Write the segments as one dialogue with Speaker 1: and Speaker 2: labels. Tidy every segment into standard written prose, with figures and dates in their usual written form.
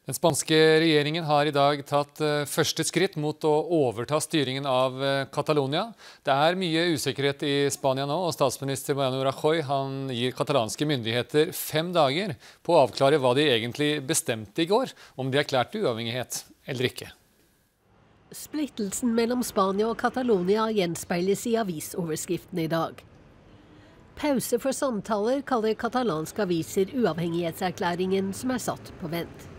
Speaker 1: Den spanske regjeringen har i dag tatt første skritt mot å overta styringen av Catalonia. Det er mye usikkerhet i Spania nå, og statsminister Mariano Rajoy han gir katalanske myndigheter 5 dager på å avklare hva de egentlig bestemte i går, om de erklærte uavhengighet eller ikke.
Speaker 2: Splittelsen mellom Spania og Catalonia gjenspeiles i avisoverskriften i dag. Pause for samtaler kaller katalanske aviser uavhengighetserklæringen som er satt på vent.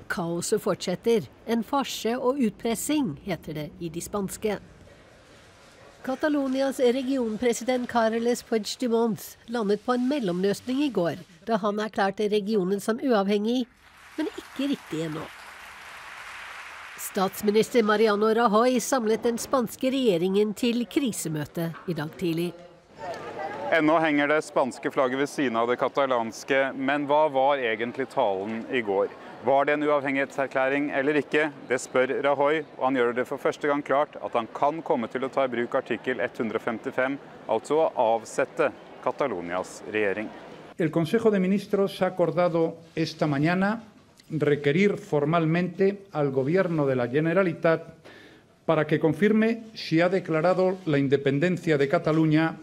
Speaker 2: Kaoset fortsetter. En farse og utpressing, heter det i de spanske. Katalonias regionpresident Carles Puigdemont landet på en mellomløsning i går, da han erklærte regionen som uavhengig, men ikke riktig ennå. Statsminister Mariano Rajoy samlet den spanske regjeringen til krisemøte i dag tidlig.
Speaker 3: Ennå henger det spanske flagget ved siden av det katalanske, men hva var egentlig talen i går? Var det en uavhengighetserklæring eller ikke? Det spør Rajoy, og han gjør det for første gang klart at han kan komme til å ta i bruk artikkel 155, altså å avsette Katalonias regjering.
Speaker 4: El Consejo de Ministros ha acordado esta mañana requerir formalmente al Gobierno de la Generalitat para que confirme si ha declarado la independencia de Cataluña.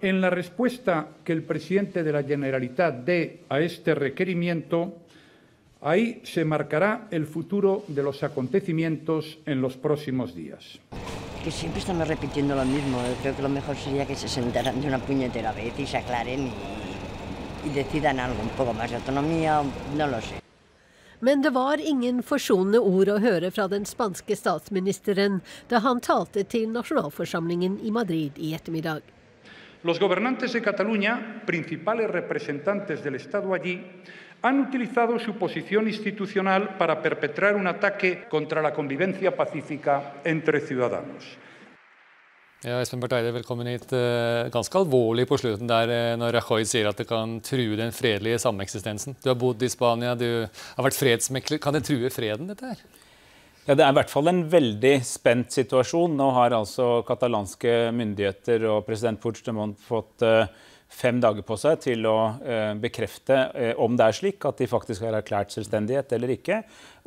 Speaker 4: En la respuesta que el presidente de la Generalitat dé a este requerimiento, ahí se marcará el futuro de los acontecimientos en los próximos días.
Speaker 5: Que siempre estamos repitiendo lo mismo. Creo que lo mejor sería que se sentaran de una puñetera vez y se aclaren y decidan algo, un poco más de autonomía, no lo sé.
Speaker 2: Men det var ingen forsonende ord å høre fra den spanske statsministeren da han talte til nasjonalforsamlingen i Madrid i ettermiddag.
Speaker 4: Los gobernantes de Cataluña, principales representantes del Estado allí, han utilizado su posición institucional para perpetrar un ataque contra la convivencia pacífica entre ciudadanos.
Speaker 1: Ja, Espen Barth Eide, velkommen hit. Ganske alvorlig på slutten der når Rajoy sier at det kan true den fredelige sameksistensen. Du har bodd i Spania, du har vært fredsmekler. Kan det true freden, dette her?
Speaker 6: Ja, det er i hvert fall en veldig spent situasjon. Nå har altså katalanske myndigheter og president Puigdemont fått 5 dager på seg til å bekrefte om det er slik at de faktisk har erklært selvstendighet eller ikke.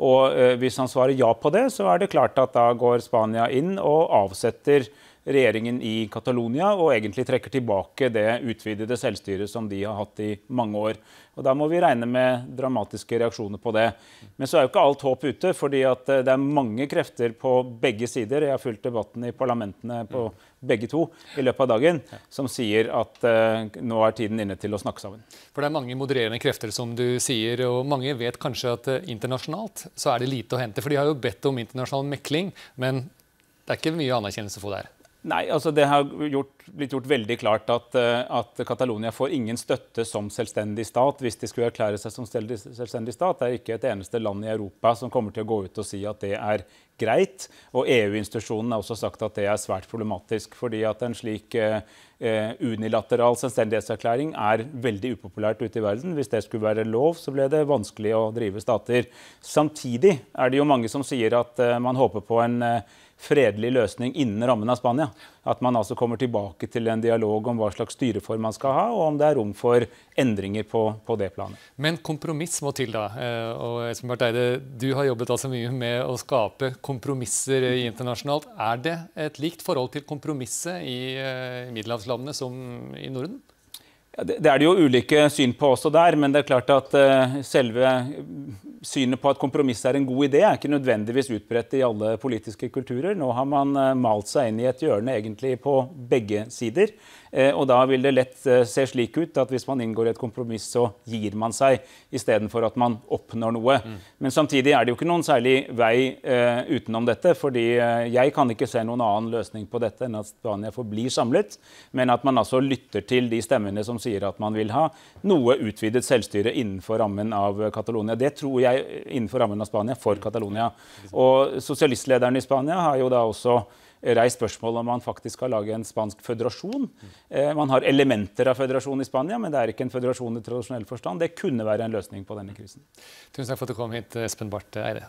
Speaker 6: Og hvis han svarer ja på det, så er det klart at da går Spania inn og avsetter regjeringen i Catalonia og egentlig trekker tilbake det utvidede selvstyret som de har hatt i mange år. Og da må vi regne med dramatiske reaksjoner på det. Men så er jo ikke alt håp ute, fordi at det er mange krefter på begge sider. Jeg har fulgt debatten i parlamentene på begge to i løpet av dagen, som sier at nå er tiden inne til å snakke sammen.
Speaker 1: For det er mange modererende krefter, som du sier, og mange vet kanskje at internasjonalt så er det lite å hente, for de har jo bedt om internasjonal mekling, men det er ikke mye anerkjennelse å få der.
Speaker 6: Nei, altså det har blitt gjort veldig klart at Catalonia får ingen støtte som selvstendig stat hvis de skulle erklære seg som selvstendig stat. Det er ikke et eneste land i Europa som kommer til å gå ut og si at det er greit. Og EU-institusjonen har også sagt at det er svært problematisk, fordi at en slik unilateral selvstendighetserklæring er veldig upopulært ute i verden. Hvis det skulle være lov, så ble det vanskelig å drive stater. Samtidig er det jo mange som sier at man håper på en fredelig løsning innen rammen av Spania. At man altså kommer tilbake til en dialog om hva slags styreform man skal ha, og om det er rom for endringer på det planet.
Speaker 1: Men kompromiss må til da. Og Espen Barth Eide, du har jobbet altså mye med å skape kompromisser internasjonalt. Er det et likt forhold til kompromisset i middelhavslandene som i Norden?
Speaker 6: Ja, det er det jo ulike syn på også der, men det er klart at selve synet på at kompromiss er en god idé er ikke nødvendigvis utbredt i alle politiske kulturer. Nå har man malt seg inn i et hjørne egentlig på begge sider, og da vil det lett se slik ut at hvis man inngår et kompromiss så gir man seg i stedet for at man oppnår noe. Men samtidig er det jo ikke noen særlig vei utenom dette, fordi jeg kan ikke se noen annen løsning på dette enn at Spania forblir samlet, men at man altså lytter til de stemmene som sier at man vil ha noe utvidet selvstyre innenfor rammen av Catalonia. Det tror jeg innenfor rammen av Spania for Catalonia. Og sosialistlederen i Spania har jo da også reist spørsmål om man faktisk skal lage en spansk føderasjon. Man har elementer av føderasjon i Spania, men det er ikke en føderasjon i tradisjonell forstand. Det kunne være en løsning på denne krisen.
Speaker 1: Tusen takk for at du kom hit, Espen Barth Eide.